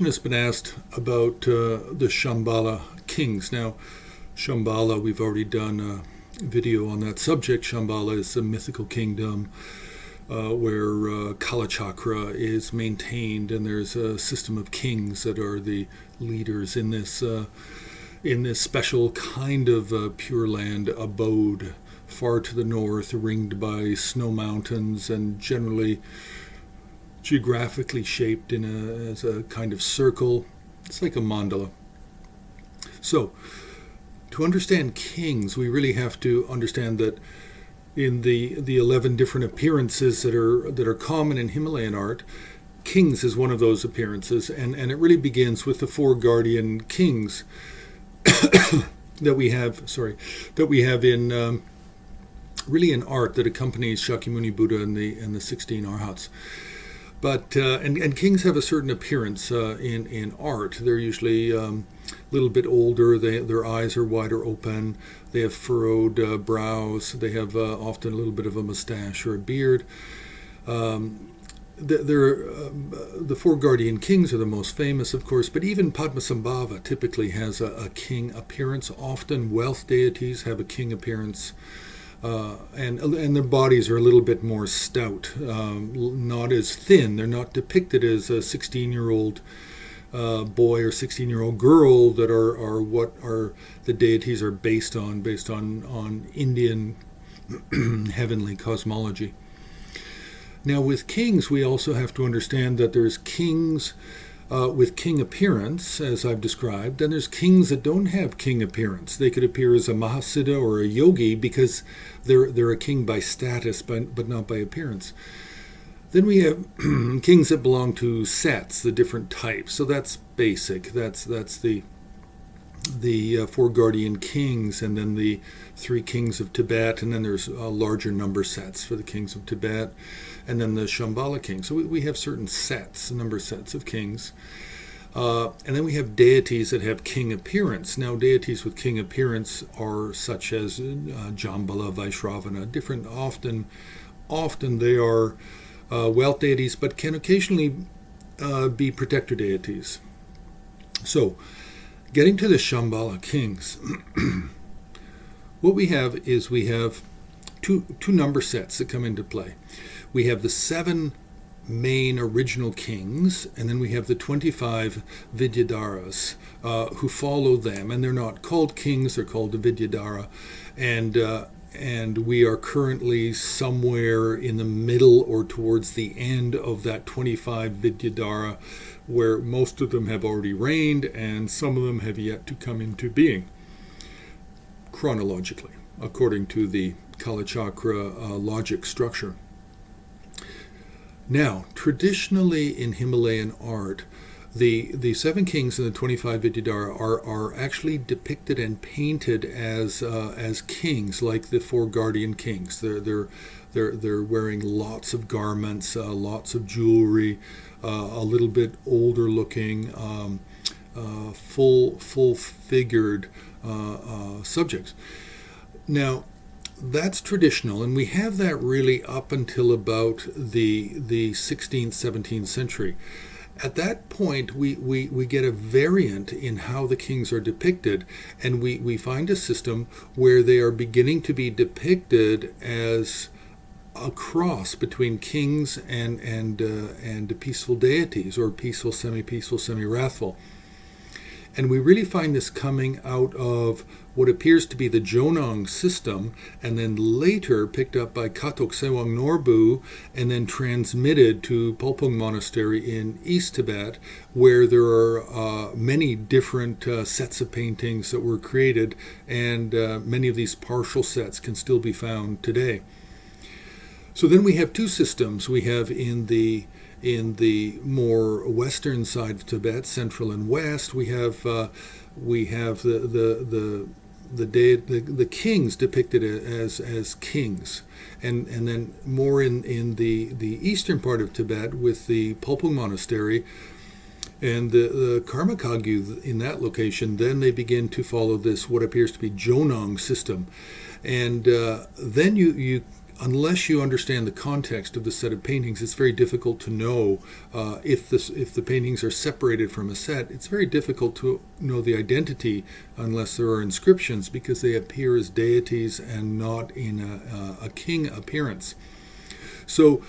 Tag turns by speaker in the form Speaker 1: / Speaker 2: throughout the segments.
Speaker 1: Has been asked about the Shambhala Kings. Now, Shambhala, we've already done a video on that subject. Shambhala is a mythical kingdom where Kalachakra is maintained, and there's a system of kings that are the leaders in this special kind of Pure Land abode, far to the north, ringed by snow mountains, and generally geographically shaped as a kind of circle. It's like a mandala. So, to understand kings, we really have to understand that in the 11 different appearances that are common in Himalayan art, kings is one of those appearances, and it really begins with the four guardian kings that we have in really in art that accompanies Shakyamuni Buddha and the 16 Arhats. But and kings have a certain appearance in art. They're usually a little bit older. Their eyes are wider open. They have furrowed brows. They have often a little bit of a mustache or a beard. The four guardian kings are the most famous, of course, but even Padmasambhava typically has a king appearance. Often wealth deities have a king appearance. And their bodies are a little bit more stout, not as thin. They're not depicted as a 16-year-old boy or 16-year-old girl that are what are the deities are based on Indian heavenly cosmology. Now, with kings, we also have to understand that there's kings with king appearance, as I've described, and there's kings that don't have king appearance. They could appear as a Mahasiddha or a yogi because they're a king by status, but not by appearance. Then we have kings that belong to sets, the different types. So that's basic. That's the four guardian kings, and then the three kings of Tibet, and then there's larger number sets for the kings of Tibet, and then the Shambhala Kings. So we have certain sets, number sets of kings. And then we have deities that have king appearance. Now, deities with king appearance are such as Jambala, Vaishravana, different. Often they are wealth deities, but can occasionally be protector deities. So, getting to the Shambhala Kings, what we have is two number sets that come into play. We have the 7 main original kings, and then we have the 25 Vidyadharas who follow them, and they're not called kings; they're called the Vidyadhara, and we are currently somewhere in the middle or towards the end of that 25 Vidyadhara, where most of them have already reigned, and some of them have yet to come into being, chronologically, according to the Kalachakra logic structure. Now, traditionally in Himalayan art, the 7 kings and the 25 Vidyadhara are actually depicted and painted as kings, like the 4 guardian kings. They're wearing lots of garments, lots of jewelry, a little bit older looking, full figured subjects. Now, that's traditional, and we have that really up until about the 16th, 17th century. At that point, we get a variant in how the kings are depicted, and we find a system where they are beginning to be depicted as a cross between kings and peaceful deities, or peaceful, semi-peaceful, semi-wrathful. And we really find this coming out of what appears to be the Jonang system, and then later picked up by Katok Sewang Norbu, and then transmitted to Polpung Monastery in East Tibet, where there are many different sets of paintings that were created, and many of these partial sets can still be found today. So then we have 2 systems. We have in the more western side of Tibet, central and west, we have the kings depicted as kings, and then more in the eastern part of Tibet with the Polpung Monastery and the Karma Kagyu in that location. Then they begin to follow this what appears to be Jonang system, and then you unless you understand the context of the set of paintings, it's very difficult to know if the paintings are separated from a set. It's very difficult to know the identity unless there are inscriptions, because they appear as deities and not in a king appearance. So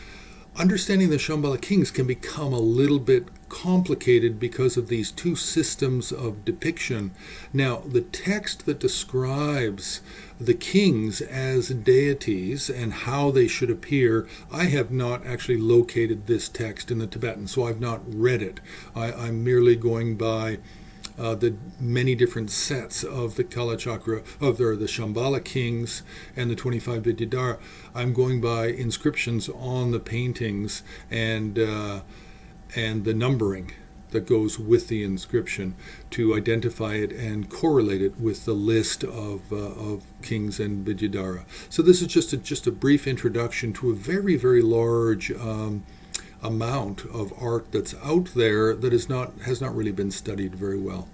Speaker 1: understanding the Shambhala Kings can become a little bit complicated because of these two systems of depiction. Now, the text that describes the kings as deities and how they should appear, I have not actually located this text in the Tibetan, so I've not read it. I'm merely going by the many different sets of the Kalachakra, of the Shambhala Kings and the 25 Vidyadharas. I'm going by inscriptions on the paintings and the numbering that goes with the inscription to identify it and correlate it with the list of kings and Vidyadhara. So this is just a brief introduction to a very, very large amount of art that's out there that has not really been studied very well.